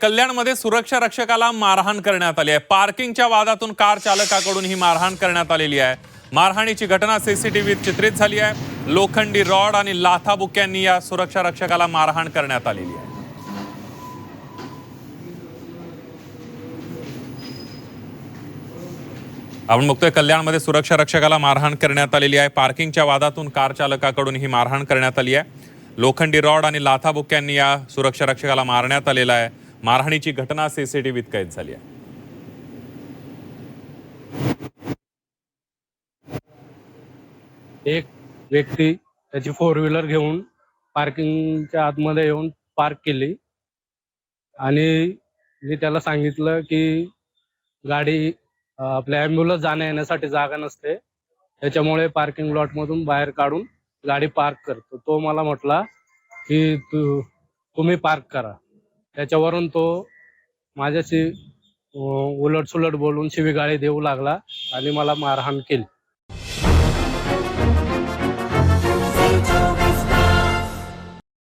कल्याणमध्ये सुरक्षा रक्षकाला मारहाण करण्यात आली आहे। पार्किंगच्या वादातून कार चालकाकडून ही मारहाण करण्यात आलेली आहे। मारहाणीची घटना सीसीटीव्हीत चित्रित झाली आहे। लोखंडी रॉड आणि लाथाबुक्क्यांनी या सुरक्षा रक्षकाला मारहाण करण्यात आलेली आहे। आपण बघतोय कल्याणमध्ये सुरक्षा रक्षकाला मारहाण करण्यात आलेली आहे। पार्किंगच्या वादातून कार चालकाकडून ही मारहाण करण्यात आली आहे। लोखंडी रॉड आणि लाथाबुक्क्यांनी या सुरक्षा रक्षकाला मारण्यात आलेला आहे। मारहाणीची घटना सीसीटीव्हीत कैद झाली आहे। एक व्यक्ती त्याची 4 व्हीलर घेऊन पार्किंगच्या आतमध्ये येऊन पार्क केली आणि मी त्याला सांगितलं की गाडी आपल्या ॲम्ब्युलन्स जाण्या येण्यासाठी जागा नसते, त्याच्यामुळे पार्किंग लॉटमधून बाहेर काढून गाडी पार्क करतो। तो मला म्हटला की तुम्ही पार्क करा। त्याच्यावरून तो माझ्याशी उलटसुलट बोलून शिवीगाळी देऊ लागला आणि मला मारहाण केली।